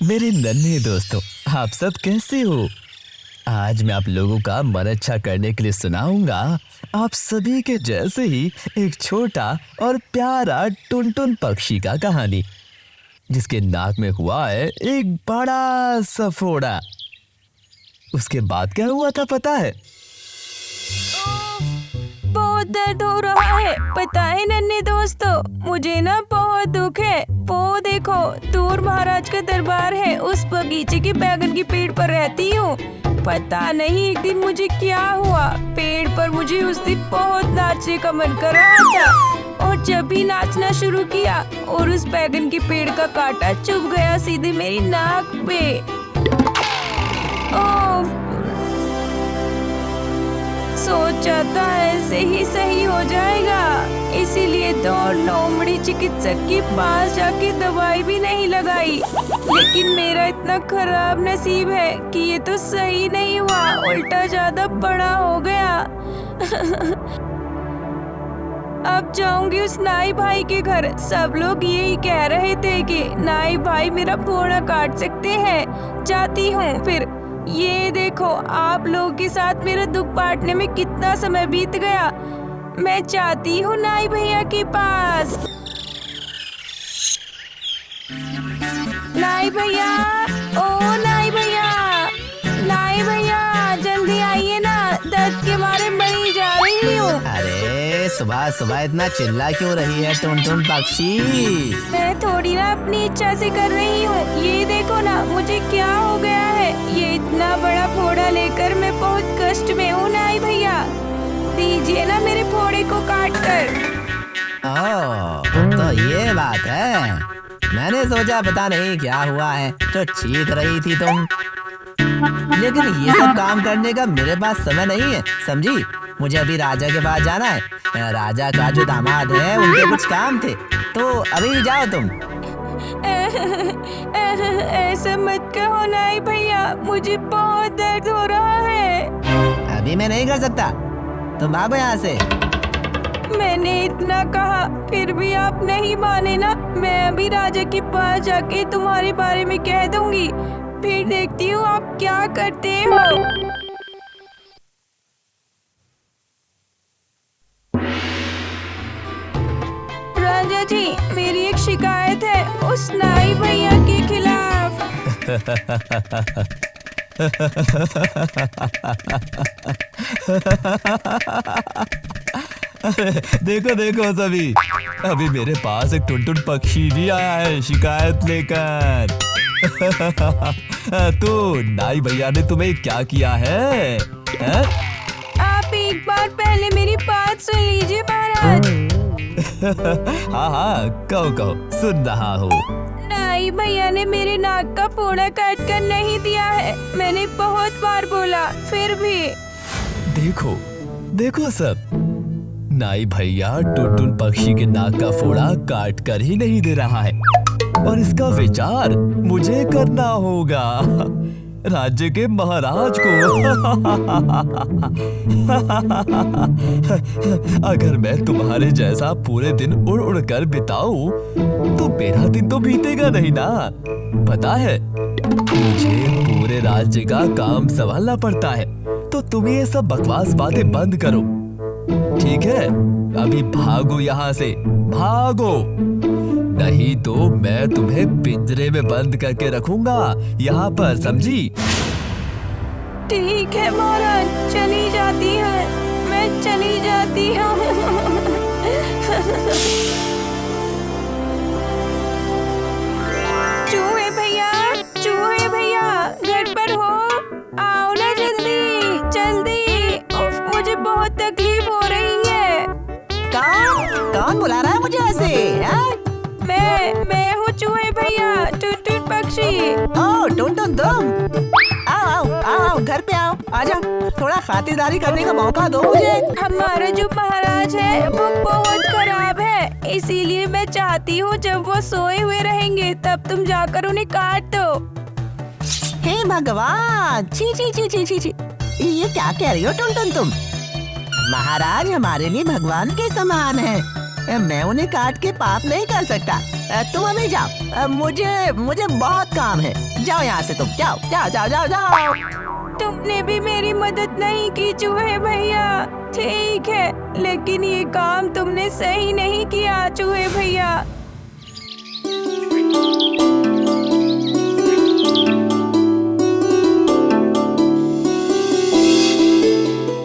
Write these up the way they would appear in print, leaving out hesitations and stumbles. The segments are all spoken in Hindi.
मेरे नन्हे दोस्तों, आप सब कैसे हो? आज मैं आप लोगों का मन अच्छा करने के लिए सुनाऊंगा आप सभी के जैसे ही एक छोटा और प्यारा टुनटुन पक्षी का कहानी, जिसके नाक में हुआ है एक बड़ा सा फोड़ा। उसके बाद क्या हुआ था पता है? बहुत दर्द हो रहा है, पता है नन्हे दोस्तों, मुझे ना बहुत दुख है। वो देखो, दूर महाराज का दरबार है, उस बगीचे के बैगन की पेड़ पर रहती हूँ। पता नहीं एक दिन मुझे क्या हुआ, पेड़ पर मुझे उस दिन बहुत नाचने का मन कर रहा था और जब भी नाचना शुरू किया और उस बैगन के पेड़ का कांटा चुभ गया सीधे मेरी नाक पे। ओह, सोचा था ऐसे ही सही हो जाएगा, इसीलिए दौड़ लोमड़ी चिकित्सक के पास जाके दवाई भी नहीं लगाई। लेकिन मेरा इतना खराब नसीब है कि ये तो सही नहीं हुआ, उल्टा ज्यादा बड़ा हो गया। अब जाऊंगी उस नाई भाई के घर। सब लोग यही कह रहे थे कि नाई भाई मेरा फोड़ा काट सकते हैं। जाती हूँ फिर। ये देखो, आप लोगों के साथ मेरा दुख बांटने में कितना समय बीत गया। मैं चाहती हूँ नाई भैया के पास। नाई भैया, ओ नाई भैया, नाई भैया जल्दी आइए ना, दर्द के मारे मरी जा रही हूँ। अरे सुबह सुबह इतना चिल्ला क्यों रही है टुनटुन पक्षी? मैं थोड़ी ना अपनी इच्छा से कर रही हूँ। ये देखो ना मुझे क्या हो गया है। ये इतना बड़ा फोड़ा लेकर मैं बहुत कष्ट में हूँ। नाई भैया दीजिए ना मेरे फोड़े को काट कर। ओह, तो ये बात है। मैंने सोचा पता नहीं क्या हुआ है, तो चीख रही थी तुम। लेकिन ये सब काम करने का मेरे पास समय नहीं है, समझी? मुझे अभी राजा के पास जाना है। राजा का जो दामाद है उनके कुछ काम थे, तो अभी जाओ तुम। ऐसा मत कहो नाई भैया, मुझे बहुत दर्द हो रहा है। अभी मैं नहीं कर सकता, तुम भागो यहाँ से। मैंने इतना कहा फिर भी आप नहीं माने ना। मैं अभी राजा के पास जाके तुम्हारे बारे में कह दूंगी, फिर देखती हूँ आप क्या करते हो। राजा जी, मेरी एक शिकायत है उस नाई भैया के खिलाफ। देखो देखो सभी, अभी मेरे पास एक टुनटुन पक्षी भी आया है शिकायत लेकर। तो नाई भैया ने तुम्हें क्या किया है? आप एक बार पहले मेरी बात सुन लीजिए महाराज। हाँ हाँ, कहो कहो, सुन रहा हूँ। नाई भैया ने मेरे नाक का फोड़ा काट कर नहीं दिया है। मैंने बहुत बार बोला, फिर भी। देखो देखो सब, नाई भैया टुनटुन पक्षी के नाक का फोड़ा काट कर ही नहीं दे रहा है, और इसका विचार मुझे करना होगा, राज्य के महाराज को। अगर मैं तुम्हारे जैसा पूरे दिन उड़ उड़ कर बिताऊं, तो मेरा दिन तो बीतेगा नहीं ना। पता है, मुझे पूरे राज्य का काम संभालना पड़ता है, तो तुम ये सब बकवास बातें बंद करो, ठीक है? अभी भागो यहाँ से, भागो, नहीं तो मैं तुम्हें पिंजरे में बंद करके रखूंगा यहाँ पर, समझी? ठीक है महाराज, चली जाती है, मैं चली जाती हूँ। चूहे भैया, चूहे भैया, घर पर हो? आओ ना जल्दी जल्दी। उफ, मुझे बहुत तकलीफ हो रही है। कौन बुला रहा है मुझे ऐसे? मैं हूँ चूहे भैया, टुनटुन पक्षी। ओह टुनटुन, तुम आओ आओ आओ, घर पे आओ, आजा, थोड़ा खातिरदारी करने का मौका दो मुझे। हमारा जो महाराज है वो बहुत खराब है, इसीलिए मैं चाहती हूँ जब वो सोए हुए रहेंगे तब तुम जाकर उन्हें काट दो। हे भगवान, छी छी छी छी छी छी, ये क्या कह रही हो टुनटुन तुम? महाराज हमारे लिए भगवान के समान है, मैं उन्हें काट के पाप नहीं कर सकता। तुम अभी जाओ, मुझे बहुत काम है। जाओ यहाँ से, तुम जाओ जाओ जाओ जाओ जाओ। तुमने भी मेरी मदद नहीं की चूहे भैया। ठीक है, लेकिन ये काम तुमने सही नहीं किया चूहे भैया।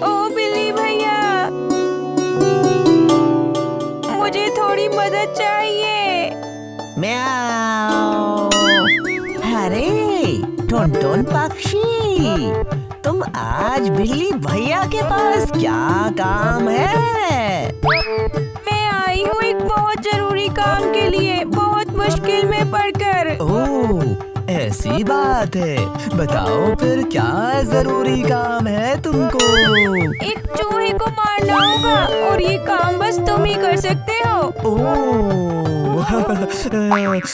ओ बिल्ली भैया, मुझे थोड़ी मदद चाहिए। म्याऊ। अरे टुनटुन पक्षी, तुम आज बिल्ली भैया के पास क्या काम है? मैं आई हूँ एक बहुत जरूरी काम के लिए, बहुत मुश्किल में पड़कर। ओह, ऐसी बात है। बताओ फिर क्या जरूरी काम है तुमको? एक चूहे को मारना होगा और ये काम बस तुम ही कर सकते हो। ओह,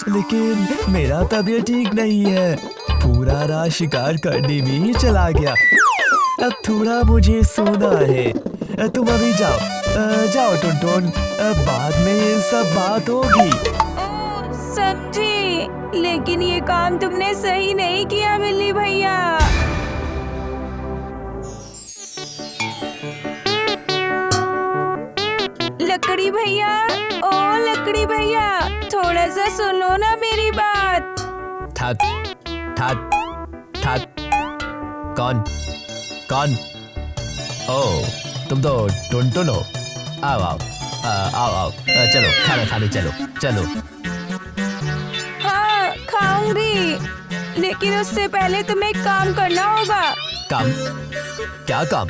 लेकिन मेरा तबीयत ठीक नहीं है। पूरा रात शिकार करने में ही चला गया। अब थोड़ा मुझे सोना है। तुम अभी जाओ, जाओ टुनटुन, बाद में सब बात होगी। ओह, समझी, लेकिन ये काम तुमने सही नहीं किया बिल्ली भैया। लकड़ी भैया, ओ लकड़ी भैया, थोड़ा सा सुनो ना मेरी बात। ठक ठक ठक। कौन कौन? ओह, तुम तो टुनटुन हो। आओ आओ आओ आओ, चलो खाना खाने चलो चलो। हाँ, खाऊंगी, लेकिन उससे पहले तुम्हें एक काम करना होगा। काम? क्या काम?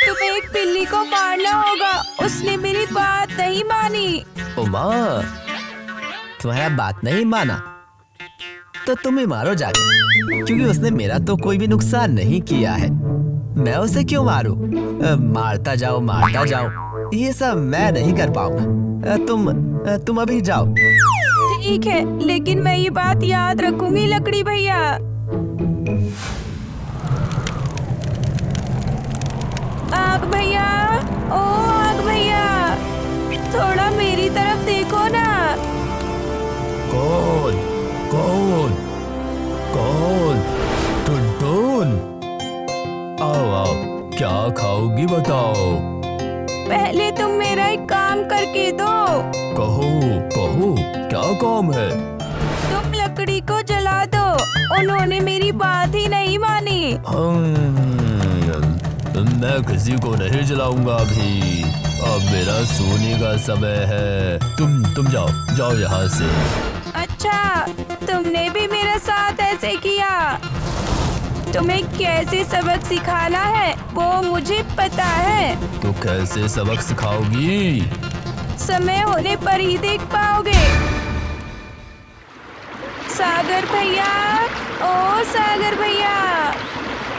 तुम्हें एक बिल्ली को मारना होगा, उसने मेरी बात नहीं मानी। ओ माँ, तुम्हारा बात नहीं माना तो तुम्हें मारो जाके, क्योंकि उसने मेरा तो कोई भी नुकसान नहीं किया है। मैं उसे क्यों मारूं? मारता जाओ, ये सब मैं नहीं कर पाऊंगा। तुम अभी जाओ। ठीक है, लेकिन मैं ये बात याद रखूंगी लकड़ी भैया। आग भैया, ओ आग भैया, थोड़ा मेरी तरफ देखो ना। कौन कौन कौन? टुनटुन, आओ आओ, क्या खाओगी बताओ? पहले तुम मेरा एक काम करके दो। कहो कहो, क्या काम है? तुम लकड़ी को जला दो, उन्होंने मेरी बात ही नहीं मानी। मैं किसी को नहीं जलाऊंगा अभी। अब मेरा सोने का समय है। तुम जाओ जाओ यहाँ से। अच्छा, तुमने भी मेरे साथ ऐसे किया। तुम्हें कैसे सबक सिखाना है वो मुझे पता है। तो कैसे सबक सिखाओगी? समय होने पर ही देख पाओगे। सागर भैया, ओ सागर भैया,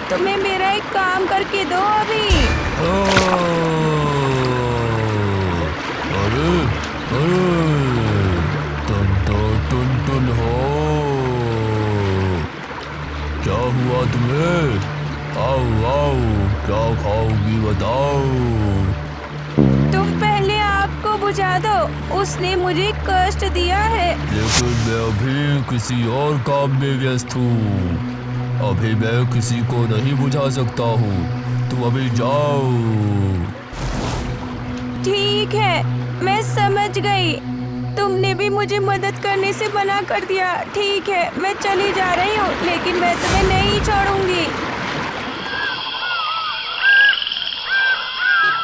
तुम्हें मेरा एक काम करके दो अभी। अरे तुम तो टुनटुन हो। क्या हुआ तुम्हें? आओ आओ, क्या खाओगी बताओ? तुम पहले आग को बुझा दो, उसने मुझे कष्ट दिया है। लेकिन मैं अभी किसी और काम में व्यस्त हूँ। अभी मैं किसी को नहीं बुझा सकता हूँ। तुम अभी जाओ। ठीक है, मैं समझ गई। तुमने भी मुझे मदद करने से मना कर दिया। ठीक है, मैं चली जा रही हूँ, लेकिन मैं तुम्हें नहीं छोड़ूंगी।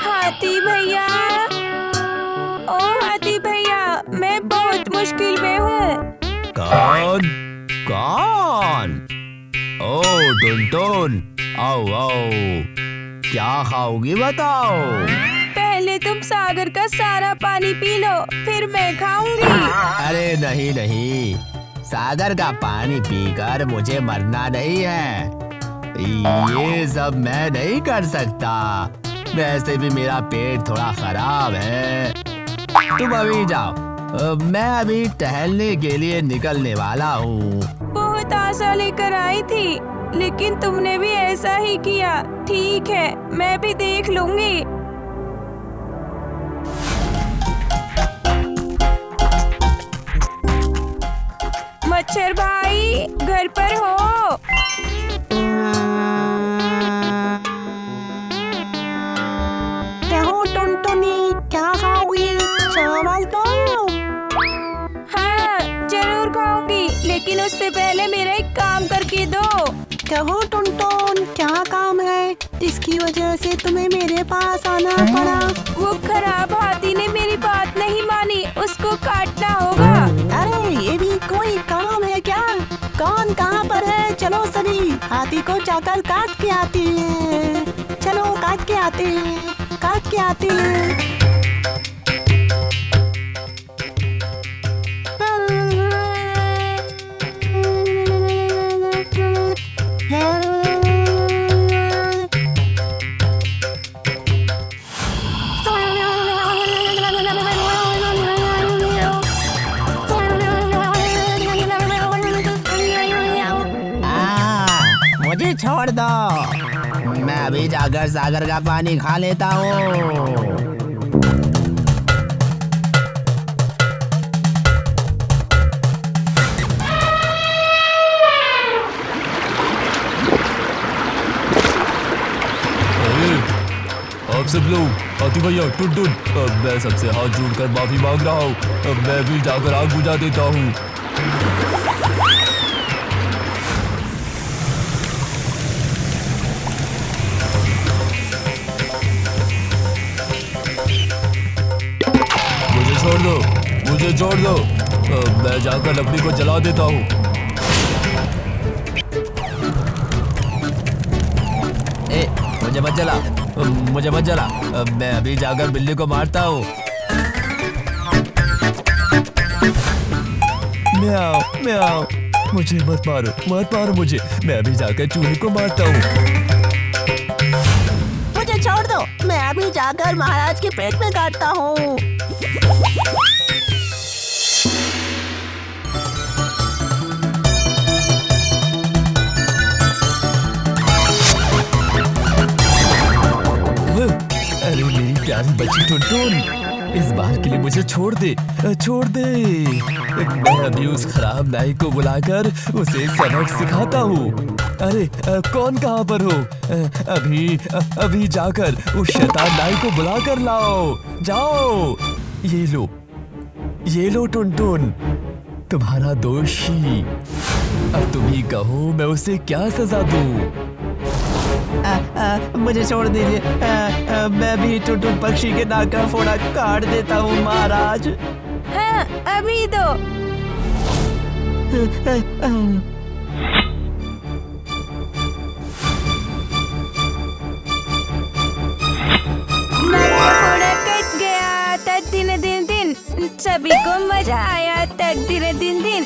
हाथी भैया, ओ हाथी भैया, मैं बहुत मुश्किल में हूँ। कौन कौन? ओ टुनटुन, आओ आओ, क्या खाओगी बताओ? पहले तुम सागर का सारा पानी पी लो, फिर मैं खाऊंगी। अरे नहीं नहीं, सागर का पानी पीकर मुझे मरना नहीं है। ये सब मैं नहीं कर सकता। वैसे भी मेरा पेट थोड़ा खराब है। तुम अभी जाओ, मैं अभी टहलने के लिए निकलने वाला हूँ। बहुत आशा लेकर आई थी, लेकिन तुमने भी ऐसा ही किया। ठीक है, मैं भी देख लूंगी। मच्छर भाई घर पर हो? क्या हो टुनटुनी, क्या खाओगी? चावल तो। हाँ जरूर खाऊंगी, लेकिन उससे पहले मेरा एक काम करके दो। क्या हो टुनटुन, क्या काम है जिसकी वजह से तुम्हें मेरे पास आना पड़ा? वो खराब हाथी ने मेरी बात नहीं मानी, उसको काटना होगा। अरे ये भी कोई काम है क्या? कौन कहाँ पर है? चलो सभी हाथी को जाकर काट के आते हैं। चलो काट के आते हैं, काट के आते हैं। मुझे छोड़ दो, मैं अभी जाकर सागर का पानी खा लेता हूँ। आप सब लोग, हाथी भैया, टुनटुन, अब मैं सबसे हाथ जोड़कर माफी मांग रहा हूँ। अब मैं भी जाकर आग बुझा देता हूँ। मुझे छोड़ दो, अब मैं जाकर लकड़ी को जला देता हूँ। मुझे मत जला, मुझे मत जला, मैं अभी जाकर बिल्ली को मारता हूँ। म्याओ म्याओ, मुझे मत मारो मुझे, मैं अभी जाकर चूहे को मारता हूँ। मुझे छोड़ दो, मैं अभी जाकर महाराज के पेट में काटता हूँ। अरे मेरी प्यारी बच्ची टुनटुन, इस बार के लिए मुझे छोड़ दे। मैं अभी उस खराब नाई को बुलाकर उसे सबक सिखाता हूँ। अरे कौन कहाँ पर हो? अभी जाकर उस शैतान नाई को बुला कर लाओ। जाओ, ये लो टुनटुन, तुम्हारा दोषी। अब तुम ही कहो मैं उसे क्या सजा दूँ? मुझे छोड़ दीजिए, मैं भी टुनटुन पक्षी के नाक का फोड़ा काट देता हूँ महाराज। हाँ अभी दो। फोड़ा कट गया, तक दिन सभी को मजा आया, तक दिन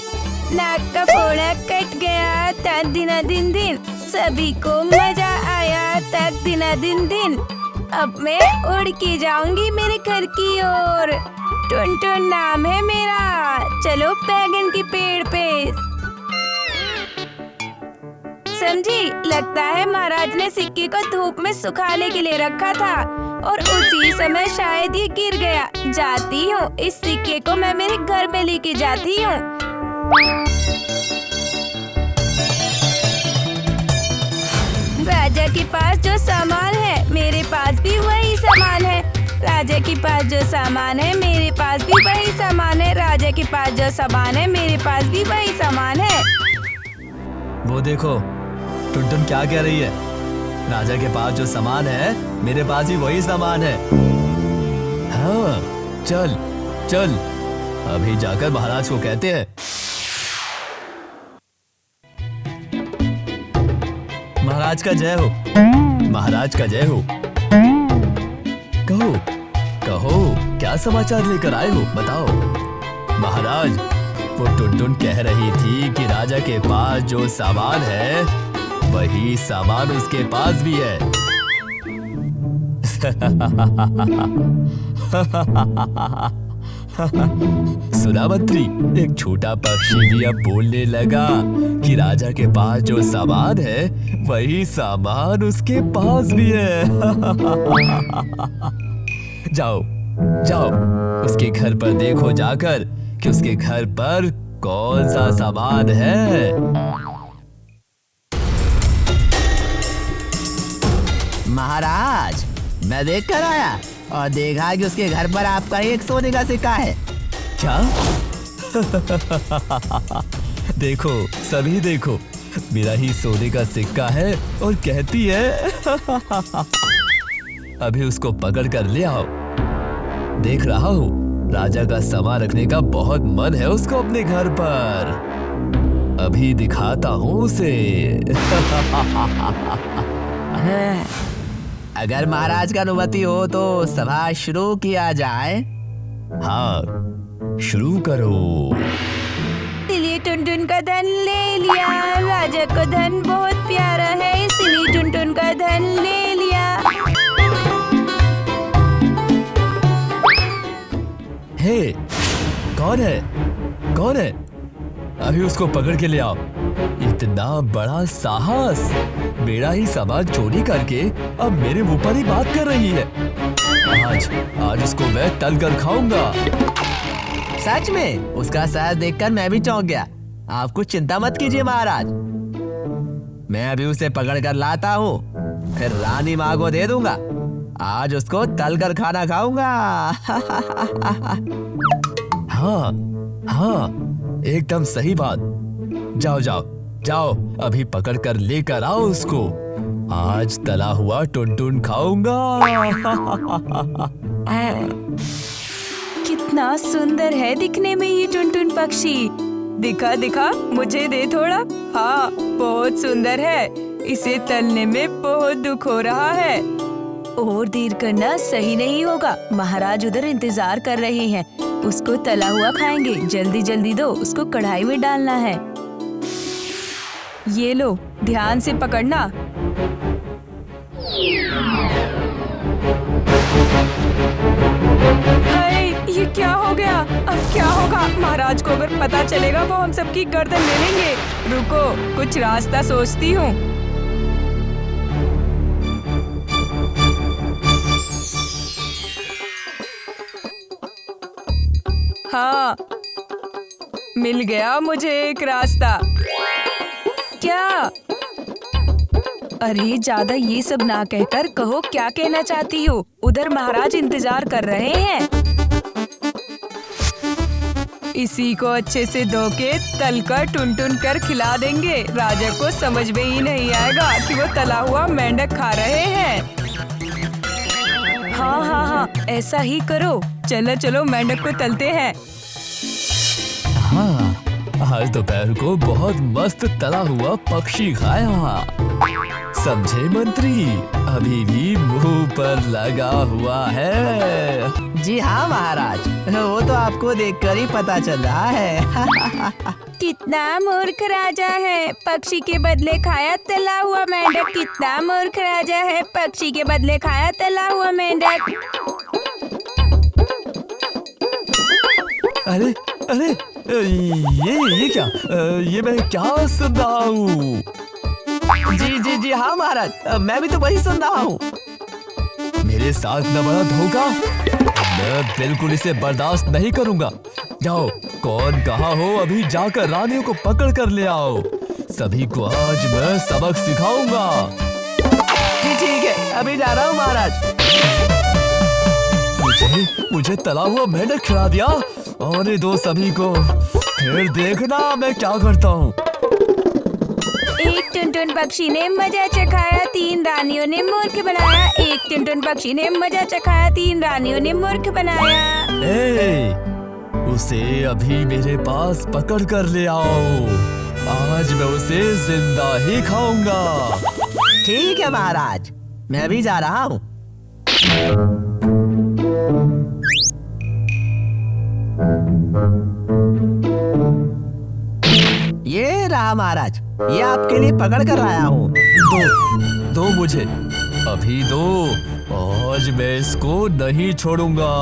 नाक का फोड़ा कट गया, तक दिन सभी को मजा आया, तक दिन अब मैं उड़ के जाऊंगी मेरे घर की ओर। टुनटुन नाम है मेरा, चलो बैगन के पेड़ पे। समझी? लगता है महाराज ने सिक्के को धूप में सुखाने के लिए रखा था और उसी समय शायद ये गिर गया। जाती हूँ, इस सिक्के को मैं मेरे घर में लेके जाती हूँ। राजा के पास जो सामान है मेरे पास भी वही सामान है, राजा के पास जो सामान है मेरे पास भी वही सामान है, राजा के पास जो सामान है मेरे पास भी वही सामान है। वो देखो, टुनटुन क्या कह रही है? राजा के पास जो सामान है मेरे पास भी वही सामान है। हाँ, चल अभी जाकर महाराज को कहते हैं। महाराज का जय हो, महाराज का जय हो। कहो क्या समाचार लेकर आए हो, बताओ। महाराज, वो टुनटुन कह रही थी कि राजा के पास जो सामान है वही सामान उसके पास भी है। सुना मंत्री, एक छोटा पक्षी भी अब बोलने लगा कि राजा के पास जो सामान है वही सामान उसके पास भी है। जाओ उसके घर पर देखो जाकर कि उसके घर पर कौन सा सामान है? महाराज, मैं देख कर आया और देखा कि उसके घर पर आपका एक सोने का सिक्का है। क्या? देखो, सभी देखो, मेरा ही सोने का सिक्का है और कहती है अभी उसको पकड़ कर ले आओ। देख रहा हूँ राजा का सामान रखने का बहुत मन है उसको अपने घर पर। अभी दिखाता हूँ उसे। अगर महाराज का अनुमति हो तो सभा शुरू किया जाए। हाँ, शुरू करो। इसलिए टुनटुन का धन ले लिया। राजा को धन बहुत प्यारा है, इसलिए टुनटुन का धन ले लिया। हे, कौन है? कौन है? अभी उसको पकड़ के ले आओ। इतना बड़ा साहस! मेरा ही सामान चोरी करके अब मेरे मुंह पर ही बात कर रही है। आज उसको मैं तल कर खाऊंगा। सच में? उसका साहस देखकर मैं भी चौंक गया। आप कुछ चिंता मत कीजिए महाराज, मैं अभी उसे पकड़ कर लाता हूँ, फिर रानी माँ को दे दूंगा। आज उसको तल कर खाना खाऊंगा। हाँ, हाँ, एकदम सही बात। जाओ जाओ जाओ, अभी पकड़ कर लेकर आओ उसको। आज तला हुआ टुनटुन खाऊंगा। कितना सुंदर है दिखने में ये टुनटुन पक्षी। दिखा दिखा, मुझे दे थोड़ा। हाँ, बहुत सुंदर है। इसे तलने में बहुत दुख हो रहा है। और देर करना सही नहीं होगा। महाराज उधर इंतजार कर रहे हैं। उसको तला हुआ खाएंगे। जल्दी जल्दी दो, उसको कढ़ाई में डालना है। ये लो, ध्यान से पकड़ना। हाय, ये क्या हो गया? अब क्या होगा? महाराज को अगर पता चलेगा वो हम सबकी गर्दन ले लेंगे। रुको, कुछ रास्ता सोचती हूँ। हाँ, मिल गया मुझे एक रास्ता। क्या? अरे ज्यादा ये सब ना कहकर कहो क्या कहना चाहती हो। उधर महाराज इंतजार कर रहे हैं। इसी को अच्छे से धो के तल कर टुनटुन कर खिला देंगे। राजा को समझ में ही नहीं आएगा कि वो तला हुआ मेंढक खा रहे हैं। हाँ हाँ हाँ, ऐसा ही करो। चलो चलो, मेंढक को तलते हैं। हाँ, आज दोपहर को बहुत मस्त तला हुआ पक्षी खाया। समझे मंत्री? अभी भी मुंह पर लगा हुआ है। जी हाँ महाराज, वो तो आपको देखकर ही पता चल रहा है। कितना मूर्ख राजा है। पक्षी के बदले खाया तला हुआ मेंढक। कितना मूर्ख राजा है। पक्षी के बदले खाया तला हुआ मेंढक। अरे अरे, ये क्या? ये मैं क्या सुन रहा हूँ? जी जी जी हाँ महाराज, मैं भी तो वही सुन रहा हूँ। मेरे साथ न बड़ा धोखा। मैं बिल्कुल इसे बर्दाश्त नहीं करूंगा। जाओ, कौन कहाँ हो, अभी जाकर रानियों को पकड़ कर ले आओ। सभी को आज मैं सबक सिखाऊंगा। जी ठीक है, अभी जा रहा हूँ महाराज। मुझे तला हुआ मेंढक खिला दिया। और दो सभी को, फिर देखना मैं क्या करता हूँ। एक टुनटुन पक्षी ने मजा चखाया, 3 रानियों ने मूर्ख बनाया। एक टुनटुन पक्षी ने मजा चखाया, 3 रानियों ने मूर्ख बनाया। उसे अभी मेरे पास पकड़ कर ले आओ। आज मैं उसे जिंदा ही खाऊंगा। ठीक है महाराज, मैं भी जा रहा हूँ। ये रहा महाराज, ये आपके लिए पकड़ कर आया हूँ। दो मुझे, अभी दो। आज मैं इसको नहीं छोड़ूंगा।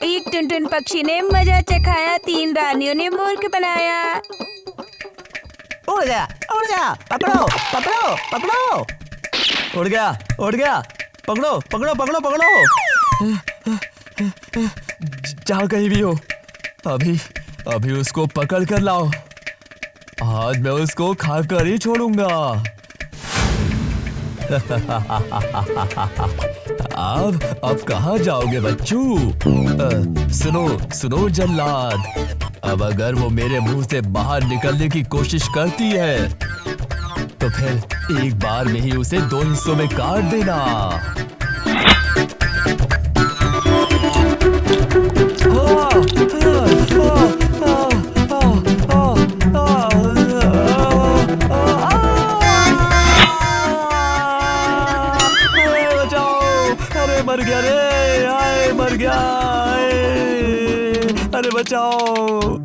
एक टुनटुन पक्षी ने मजा चखाया, 3 रानियों ने मूर्ख बनाया। उड़ गया, पकड़ो पकड़ो पकड़ो। उड़ गया, पकड़ो पकड़ो पकड़ो पकड़ो। जहाँ कहीं भी हो, अभी उसको पकड़ कर लाओ। आज मैं उसको खाकर ही छोड़ूंगा। अब कहाँ जाओगे बच्चू? सुनो जल्लाद, अब अगर वो मेरे मुंह से बाहर निकलने की कोशिश करती है तो फिर एक बार में ही उसे 2 हिस्सों में काट देना। मर गया रे, आए मर गया, अरे बचाओ।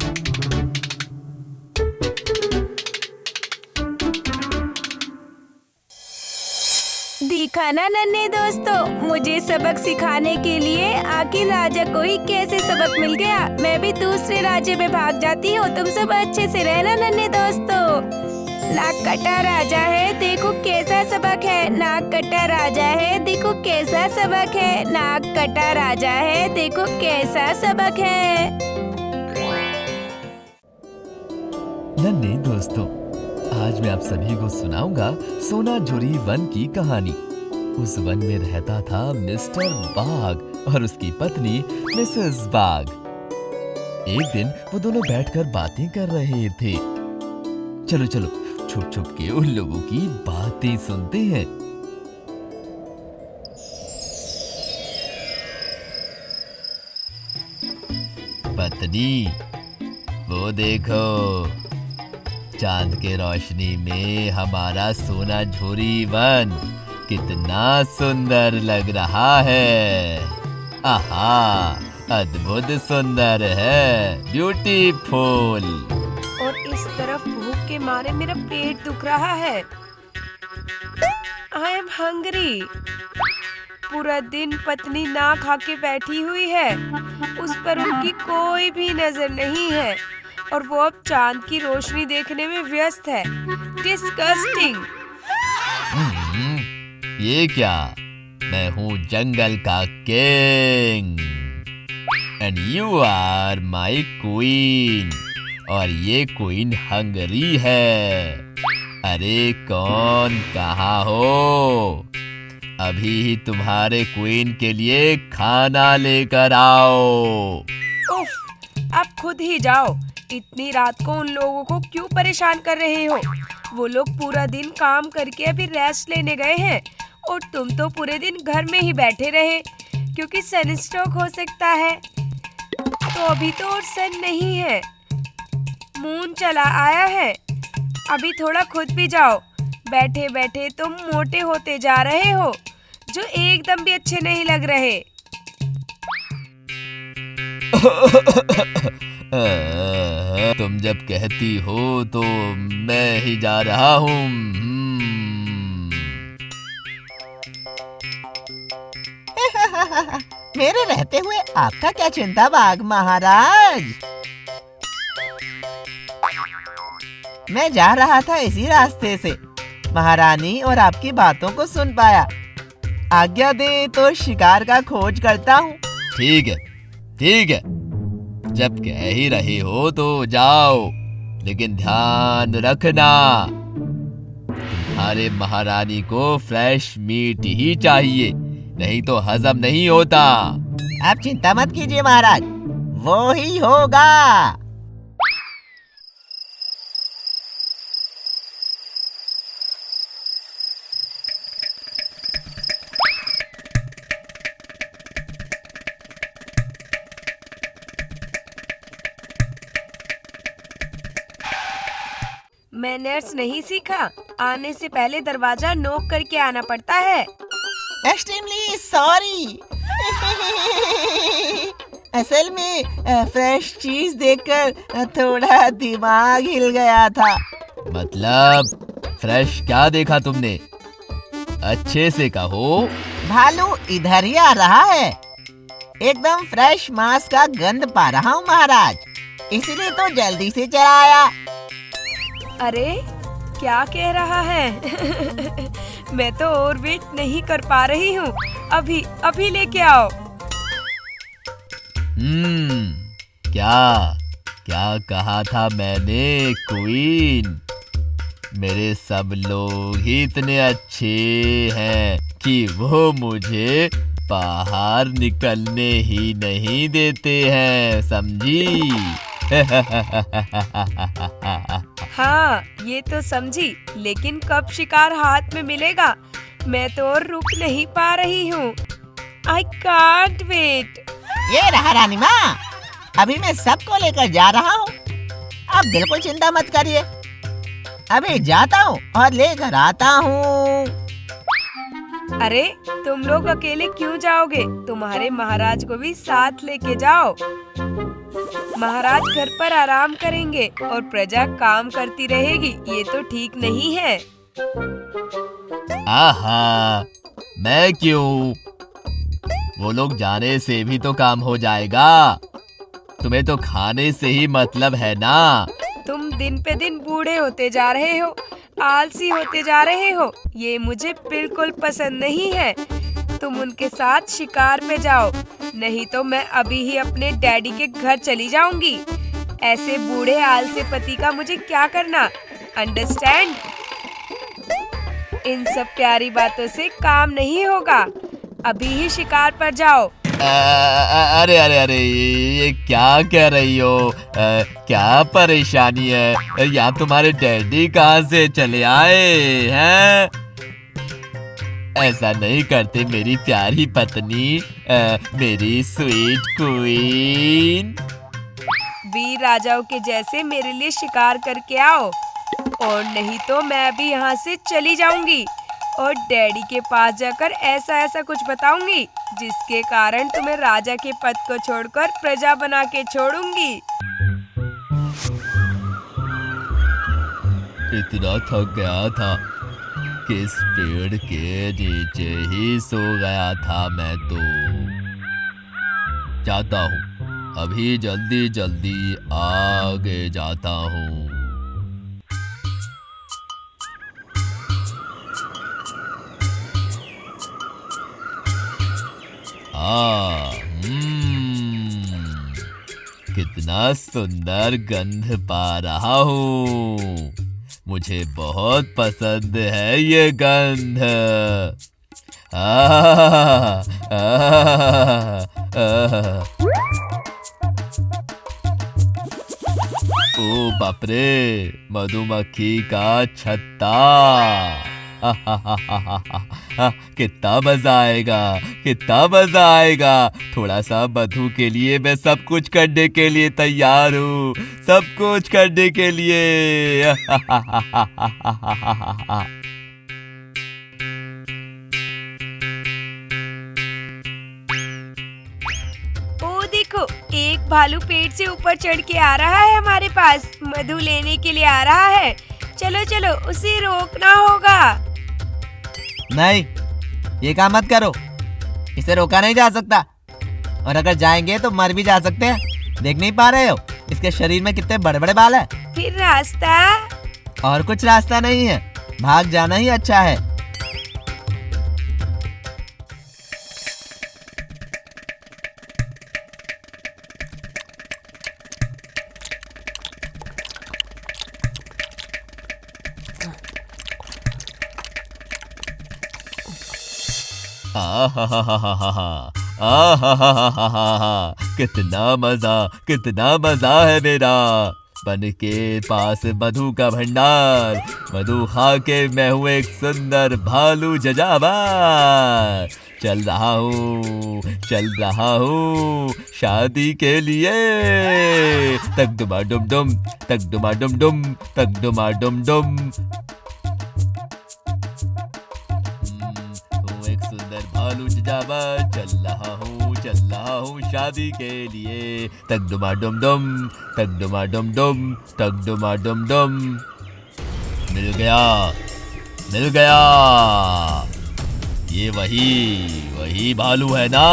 देखा ना नन्हे दोस्तों, मुझे सबक सिखाने के लिए आखिर राजा को ही कैसे सबक मिल गया। मैं भी दूसरे राज्य में भाग जाती हूँ। तुम सब अच्छे से रहना नन्हे दोस्तों। नाक कटा राजा है, देखो कैसा सबक है। नाक कटा राजा है, देखो कैसा सबक है। नाक कटा राजा है, देखो कैसा सबक है। नन्हे दोस्तों, आज मैं आप सभी को सुनाऊंगा सोना झुरी वन की कहानी। उस वन में रहता था मिस्टर बाघ और उसकी पत्नी मिसेस बाघ। एक दिन वो दोनों बैठकर बातें कर रहे थे। चलो छुप छुप के उन लोगों की बातें सुनते हैं। पत्नी, वो देखो, चांद के रोशनी में हमारा सोना झुरी वन कितना सुंदर लग रहा है। आहा, अद्भुत सुंदर है, ब्यूटीफुल। और इस तरफ भूख के मारे मेरा पेट दुख रहा है। I am hungry. पूरा दिन पत्नी ना खा के बैठी हुई है, उस पर उनकी कोई भी नजर नहीं है और वो अब चांद की रोशनी देखने में व्यस्त है। डिस्गस्टिंग। ये क्या? मैं हूँ जंगल का king and you are my queen, और ये क्वीन हंगरी है। अरे कौन, कहाँ हो? अभी ही तुम्हारे क्वीन के लिए खाना लेकर आओ। उफ, आप खुद ही जाओ। इतनी रात को उन लोगों को क्यों परेशान कर रहे हो? वो लोग पूरा दिन काम करके अभी रेस्ट लेने गए हैं और तुम तो पूरे दिन घर में ही बैठे रहे क्योंकि सनस्ट्रोक हो सकता है। तो अभी तो और सन नहीं है, मून चला आया है। अभी थोड़ा खुद भी जाओ। बैठे बैठे तुम मोटे होते जा रहे हो, जो एकदम भी अच्छे नहीं लग रहे। तुम जब कहती हो तो मैं ही जा रहा हूँ। मेरे रहते हुए आपका क्या चिंता बाघ महाराज। मैं जा रहा था इसी रास्ते से, महारानी और आपकी बातों को सुन पाया। आज्ञा दे तो शिकार का खोज करता हूँ। ठीक है, ठीक है, जब कह ही रहे हो तो जाओ, लेकिन ध्यान रखना तुम्हारे महारानी को फ्रेश मीट ही चाहिए, नहीं तो हजम नहीं होता। आप चिंता मत कीजिए महाराज, वो ही होगा। मैनर्स नहीं सीखा। आने से पहले दरवाजा नॉक करके आना पड़ता है। Extremely sorry. असल में फ्रेश चीज देखकर थोड़ा दिमाग हिल गया था। मतलब फ्रेश क्या देखा तुमने? अच्छे से कहो। भालू इधर ही आ रहा है। एकदम फ्रेश मांस का गंध पा रहा हूँ महाराज, इसलिए तो जल्दी से चला आया। अरे क्या कह रहा है? मैं तो और वेट नहीं कर पा रही हूँ। अभी अभी लेके आओ। क्या क्या कहा था मैंने क्वीन? मेरे सब लोग ही इतने अच्छे हैं कि वो मुझे बाहर निकलने ही नहीं देते हैं, समझी? हाँ ये तो समझी, लेकिन कब शिकार हाथ में मिलेगा? मैं तो और रुक नहीं पा रही हूँ। I can't wait. ये रहा रानी माँ, अभी मैं सबको लेकर जा रहा हूँ। आप बिल्कुल चिंता मत करिए, अभी जाता हूँ और लेकर आता हूँ। अरे तुम लोग अकेले क्यों जाओगे? तुम्हारे महाराज को भी साथ लेके जाओ। महाराज घर पर आराम करेंगे और प्रजा काम करती रहेगी, ये तो ठीक नहीं है। आहा, मैं क्यों? वो लोग जाने से भी तो काम हो जाएगा। तुम्हें तो खाने से ही मतलब है ना। तुम दिन पे दिन बूढ़े होते जा रहे हो, आलसी होते जा रहे हो, ये मुझे बिल्कुल पसंद नहीं है। तुम उनके साथ शिकार पे जाओ, नहीं तो मैं अभी ही अपने डैडी के घर चली जाऊंगी। ऐसे बूढ़े आलसी पति का मुझे क्या करना, अंडरस्टैंड? इन सब प्यारी बातों से काम नहीं होगा, अभी ही शिकार पर जाओ। अरे अरे अरे, ये क्या कह रही हो? क्या परेशानी है? यहाँ तुम्हारे डैडी कहाँ से चले आए हैं? ऐसा नहीं करते मेरी प्यारी पत्नी, मेरी स्वीट क्वीन। वीर राजाओं के जैसे मेरे लिए शिकार करके आओ, और नहीं तो मैं भी यहाँ से चली जाऊंगी और डैडी के पास जाकर ऐसा ऐसा कुछ बताऊंगी जिसके कारण तुम्हें राजा के पद को छोड़कर प्रजा बना के छोड़ूंगी। इतना थक गया था कि इस पेड़ के नीचे ही सो गया था मैं तो। जाता हूँ, अभी जल्दी जल्दी आगे जाता हूँ। कितना सुंदर गंध पा रहा हूँ। मुझे बहुत पसंद है ये गंध। ओ बाप रे, मधुमक्खी का छत्ता। कितना मजा आएगा, कितना मजा आएगा। थोड़ा सा मधु के लिए मैं सब कुछ करने के लिए तैयार हूँ, सब कुछ करने के लिए। ओ देखो, एक भालू पेड़ से ऊपर चढ़ के आ रहा है, हमारे पास मधु लेने के लिए आ रहा है। चलो चलो, उसे रोकना होगा। नहीं, ये काम मत करो, इसे रोका नहीं जा सकता, और अगर जाएंगे तो मर भी जा सकते हैं। देख नहीं पा रहे हो इसके शरीर में कितने बड़े बड़े बाल हैं? फिर रास्ता? और कुछ रास्ता नहीं है, भाग जाना ही अच्छा है। कितना मजा है मेरा। बन के पास मधु का भंडार, मधु खा के मैं हूँ एक सुंदर भालू जजाबार। चल रहा हूँ शादी के लिए। तक डुमा डुम डुम, तक डुमा डुम डुम, तक डुमा डुम डुम। एक सुंदर भालू जजाबार, चल रहा हूँ शादी के लिए। तक डुमा डुम डुम, तक डुमा डुम डुम, तक डुमा डुम डुम। मिल गया। ये वही भालू है ना।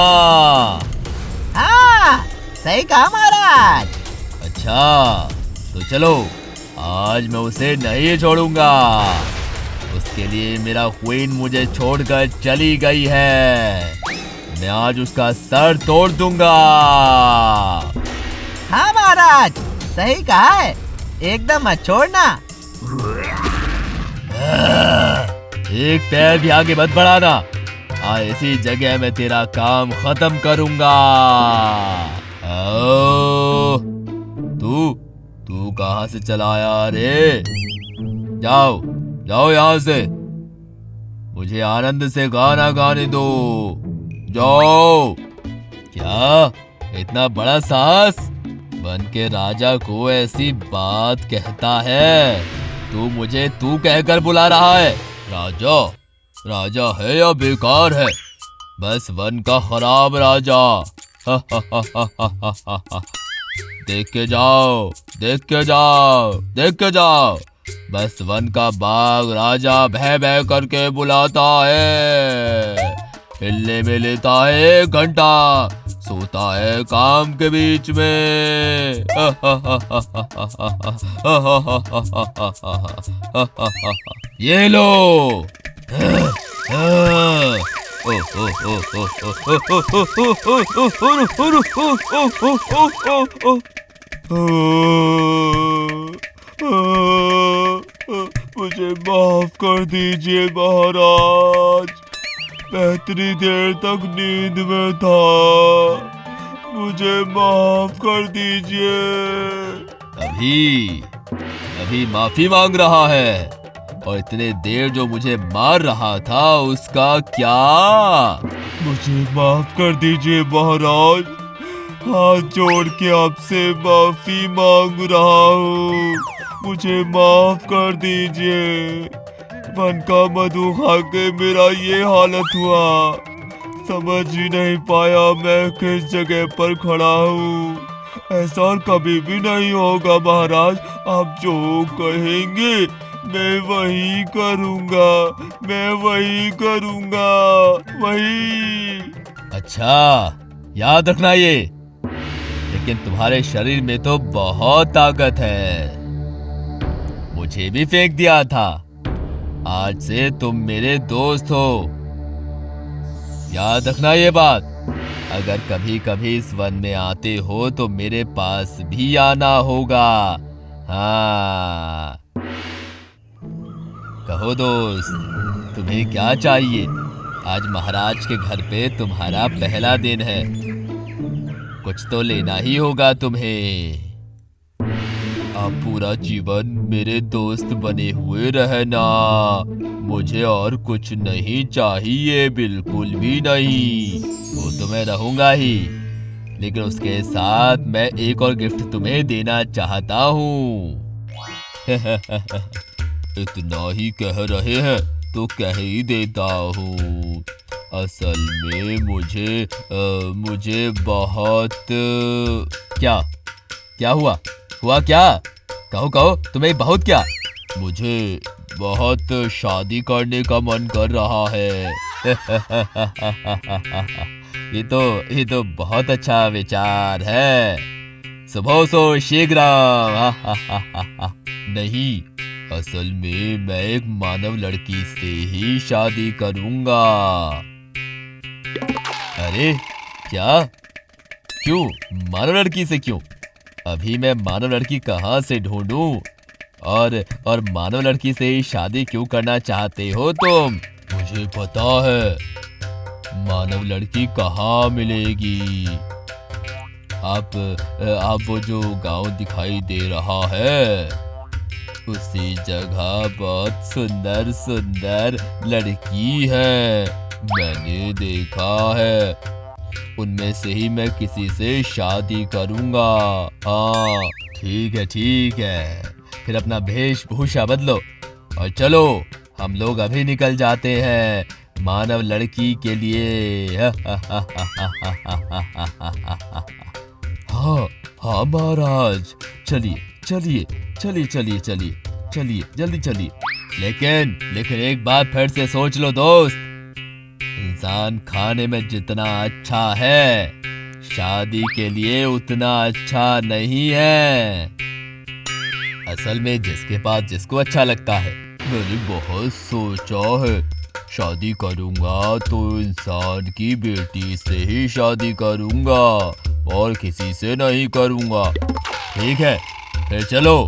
हाँ, सही कहा महाराज। अच्छा तो चलो, आज मैं उसे नहीं छोड़ूंगा। उसके लिए मेरा क्वीन मुझे छोड़कर चली गई है। मैं आज उसका सर तोड़ दूंगा। हाँ महाराज, सही कहा है, एकदम मत छोड़ना। एक पैर भी आगे मत बढ़ाना। इसी जगह मैं तेरा काम खत्म करूंगा। तू कहाँ से चला आया रे? जाओ जाओ यहाँ से, मुझे आनंद से गाना गाने दो। जाओ। क्या इतना बड़ा साहस? वन के राजा को ऐसी बात कहता है? तू मुझे तू कहकर बुला रहा है? राजा राजा है या बेकार है? बस वन का खराब राजा। देख के जाओ, देख के जाओ, देख के जाओ। बस वन का बाघ राजा भय भय करके बुलाता है। हिलने में लेता है 1 घंटा, सोता है काम के बीच में। ये लो। मुझे माफ कर दीजिए महाराज, मैं इतनी देर तक नींद में था। मुझे माफ कर दीजिए। अभी माफी मांग रहा है, और इतने देर जो मुझे मार रहा था उसका क्या? मुझे माफ कर दीजिए महाराज, हाथ जोड़ के आपसे माफी मांग रहा हूँ। मुझे माफ कर दीजिए। वन का मधु खा के मेरा ये हालत हुआ, समझ ही नहीं पाया मैं किस जगह पर खड़ा हूँ। ऐसा और कभी भी नहीं होगा महाराज, आप जो कहेंगे मैं वही करूँगा, मैं वही करूँगा, वही। अच्छा, याद रखना ये। लेकिन तुम्हारे शरीर में तो बहुत ताकत है, मुझे भी फेंक दिया था। आज से तुम मेरे दोस्त हो, याद रखना ये बात। अगर कभी कभी इस वन में आते हो तो मेरे पास भी आना होगा। हाँ, कहो दोस्त, तुम्हें क्या चाहिए? आज महाराज के घर पे तुम्हारा पहला दिन है, कुछ तो लेना ही होगा तुम्हें। आप पूरा जीवन मेरे दोस्त बने हुए रहना, मुझे और कुछ नहीं चाहिए, बिल्कुल भी नहीं। वो तो मैं रहूंगा ही, लेकिन उसके साथ मैं एक और गिफ्ट तुम्हें देना चाहता हूँ। इतना ही कह रहे हैं तो कह ही देता हूँ। असल में मुझे बहुत क्या हुआ क्या? कहो तुम्हें बहुत क्या? मुझे बहुत शादी करने का मन कर रहा है। ये तो बहुत अच्छा विचार है। शुभोसो शीघ्रम। नहीं, असल में मैं एक मानव लड़की से ही शादी करूंगा। अरे क्या? क्यों मानव लड़की से? क्यों? अभी मैं मानव लड़की कहाँ से ढूंढूं? और मानव लड़की से ही शादी क्यों करना चाहते हो तुम? मुझे पता है मानव लड़की कहाँ मिलेगी। आप वो जो गांव दिखाई दे रहा है, उसी जगह बहुत सुंदर सुंदर लड़की है, मैंने देखा है। उनमें से ही मैं किसी से शादी करूंगा। हाँ ठीक है, फिर अपना वेशभूषा बदलो और चलो, हम लोग अभी निकल जाते हैं मानव लड़की के लिए। हाँ महाराज, चलिए जल्दी चलिए। लेकिन एक बात फिर से सोच लो दोस्त, इंसान खाने में जितना अच्छा है, शादी के लिए उतना अच्छा नहीं है। असल में जिसके पास जिसको अच्छा लगता है। मैंने बहुत सोचा है, शादी करूंगा तो इंसान की बेटी से ही शादी करूंगा और किसी से नहीं करूंगा। ठीक है, फिर चलो।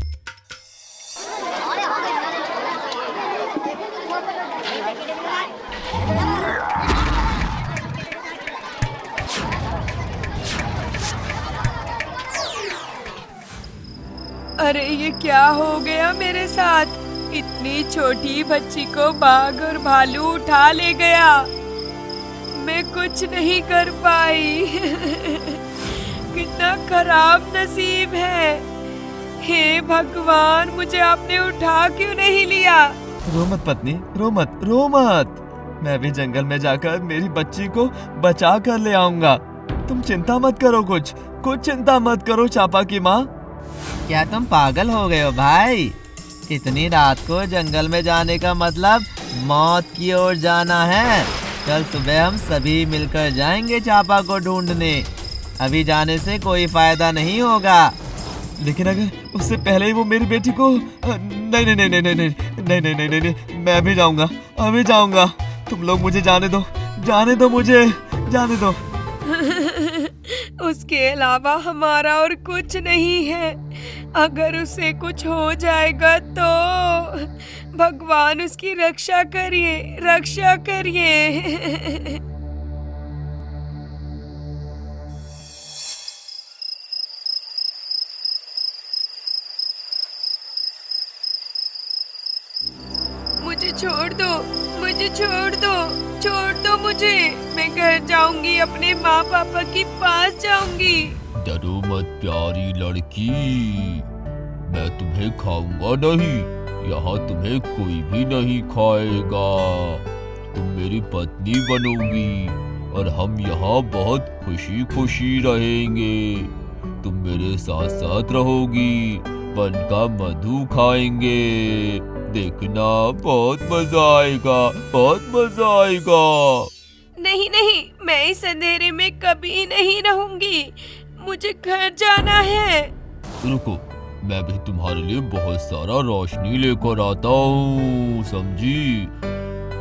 अरे ये क्या हो गया मेरे साथ? इतनी छोटी बच्ची को बाघ और भालू उठा ले गया। मैं कुछ नहीं कर पाई। कितना खराब नसीब है। हे भगवान, मुझे आपने उठा क्यों नहीं लिया? रो मत पत्नी, रो मत, रो मत। मैं भी जंगल में जाकर मेरी बच्ची को बचा कर ले आऊंगा। तुम चिंता मत करो, कुछ चिंता मत करो चापा की माँ। क्या तुम पागल हो गए हो भाई? इतनी रात को जंगल में जाने का मतलब मौत की ओर जाना है। कल सुबह हम सभी मिलकर जाएंगे चापा को ढूंढने। अभी जाने से कोई फायदा नहीं होगा। लेकिन अगर उससे पहले ही वो मेरी बेटी को नहीं नहीं नहीं नहीं नहीं नहीं नहीं नहीं नहीं नहीं, मैं अभी जाऊंगा, अभी जाऊंगा। तुम लोग मुझे जाने दो, जाने दो, मुझे जाने दो। उसके अलावा हमारा और कुछ नहीं है। अगर उसे कुछ हो जाएगा तो भगवान उसकी रक्षा करिए, रक्षा करिए। मुझे छोड़ दो, मुझे छोड़ दो, छोड़ दो मुझे। मैं घर जाऊंगी, अपने माँ पापा के पास जाऊंगी। डरो मत प्यारी लड़की, मैं तुम्हें खाऊंगा नहीं। यहाँ तुम्हें कोई भी नहीं खाएगा। तुम मेरी पत्नी बनोगी और हम यहाँ बहुत खुशी खुशी रहेंगे। तुम मेरे साथ साथ रहोगी, वन का मधु खाएंगे। देखना, बहुत मजा आएगा, बहुत मजा आएगा। नहीं नहीं, मैं इस अंधेरे में कभी नहीं रहूंगी। मुझे घर जाना है। रुको, मैं भी तुम्हारे लिए बहुत सारा रोशनी लेकर आता हूँ, समझी?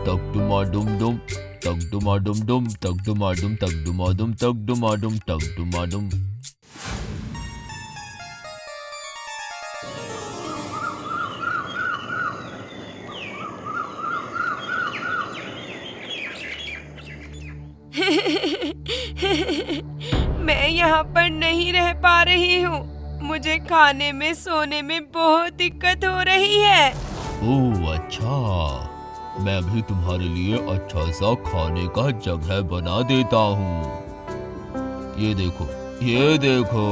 तक डुमा डुम डुम, तक डुमा डुम डुम, तक डुमा डुम, तक डुमा डुम, तक डुमा डुम, तक डुमा डुम। मैं यहाँ पर नहीं रह पा रही हूँ। मुझे खाने में, सोने में बहुत दिक्कत हो रही है। ओह अच्छा, मैं भी तुम्हारे लिए अच्छा सा खाने का जगह बना देता हूँ। ये देखो, ये देखो।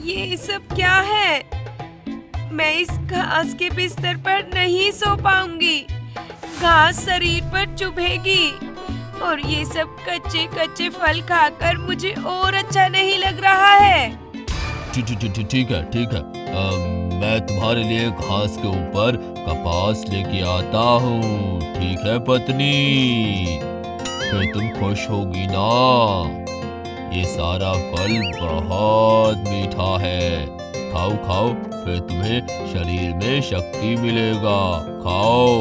ये सब क्या है? मैं इस घास के बिस्तर पर नहीं सो पाऊंगी। घास शरीर पर चुभेगी और ये सब कच्चे कच्चे फल खाकर मुझे और अच्छा नहीं लग रहा है। ठीक है, ठीक है। मैं तुम्हारे लिए घास के ऊपर कपास लेके आता हूँ। ठीक है पत्नी, फिर तुम खुश होगी ना। ये सारा फल बहुत मीठा है। खाओ खाओ, फिर तुम्हें शरीर में शक्ति मिलेगा। खाओ।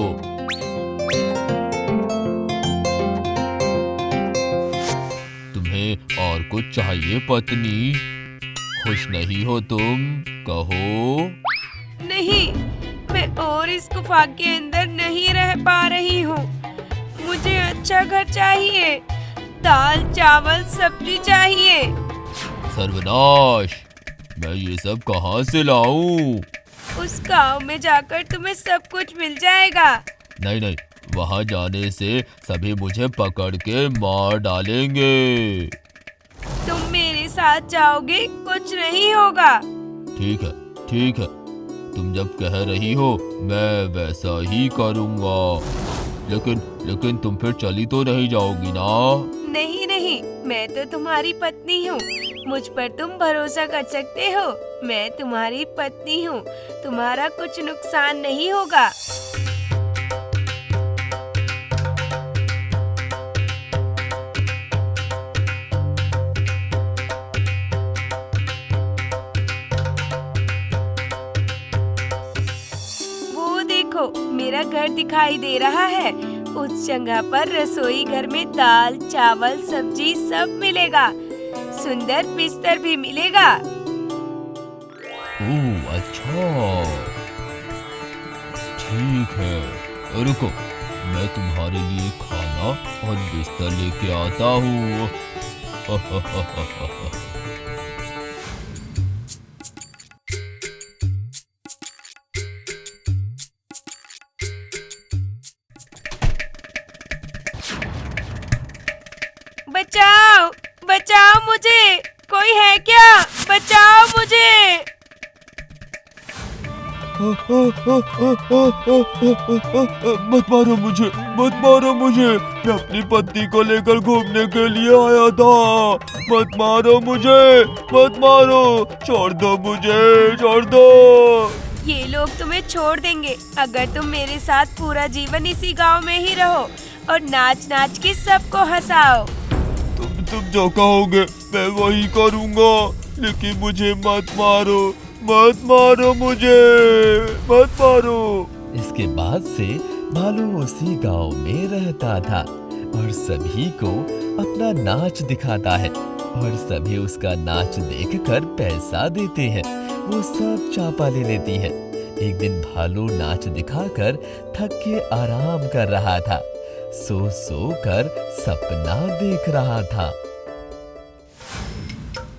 तुम्हें और कुछ चाहिए पत्नी? खुश नहीं हो तुम? कहो। नहीं, मैं और इस गुफा के अंदर नहीं रह पा रही हूँ। मुझे अच्छा घर चाहिए, दाल चावल सब्जी चाहिए। सर्वनाश, मैं ये सब कहाँ से लाऊं? उस गांव में जाकर तुम्हें सब कुछ मिल जाएगा। नहीं नहीं, वहाँ जाने से सभी मुझे पकड़ के मार डालेंगे। तुम मेरे साथ जाओगे, कुछ नहीं होगा। ठीक है, ठीक है। तुम जब कह रही हो मैं वैसा ही करूँगा। लेकिन तुम फिर चली तो नहीं जाओगी ना? नहीं नहीं, मैं तो तुम्हारी पत्नी हूँ। मुझ पर तुम भरोसा कर सकते हो। मैं तुम्हारी पत्नी हूँ, तुम्हारा कुछ नुकसान नहीं होगा। वो देखो, मेरा घर दिखाई दे रहा है। उस जगह पर रसोई घर में दाल, चावल, सब्जी सब मिलेगा। सुंदर बिस्तर भी मिलेगा। ओह अच्छा, ठीक है, रुको, मैं तुम्हारे लिए खाना और बिस्तर लेके आता हूँ। बचाओ, बचाओ मुझे, कोई है क्या? बचाओ मुझे। मत मारो मुझे, मत मारो मुझे, मैं अपनी पत्नी को लेकर घूमने के लिए आया था। मत मारो मुझे, मत मारो, छोड़ दो मुझे, छोड़ दो। ये लोग तुम्हें छोड़ देंगे अगर तुम मेरे साथ पूरा जीवन इसी गांव में ही रहो और नाच नाच के सबको हंसाओ। तुम जो कहोगे मैं वही करूँगा, लेकिन मुझे मत मारो, मत मारो मुझे, मत मारो। इसके बाद से भालू उसी गांव में रहता था और सभी को अपना नाच दिखाता है और सभी उसका नाच देखकर पैसा देते हैं। वो सब चापा ले लेती है। एक दिन भालू नाच दिखाकर थक के आराम कर रहा था। सो सो कर सपना देख रहा था।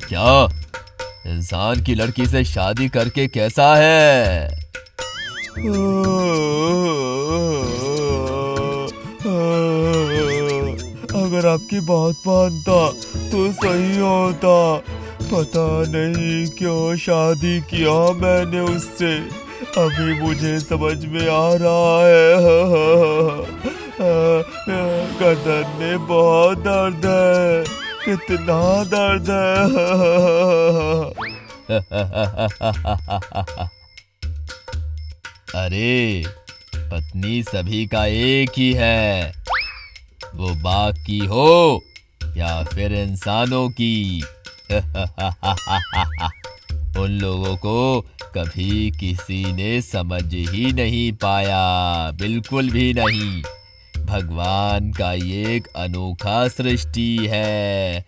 क्या इंसान की लड़की से शादी करके कैसा है? अगर आपकी बात मानता तो सही होता। पता नहीं क्यों शादी किया मैंने उससे, अभी मुझे समझ में आ रहा है। गर्दन में बहुत दर्द है, कितना दर्द है। अरे पत्नी सभी का एक ही है, वो बाघ की हो या फिर इंसानों की। उन लोगों को कभी किसी ने समझ ही नहीं पाया, बिल्कुल भी नहीं। भगवान का ये एक अनोखा सृष्टि है।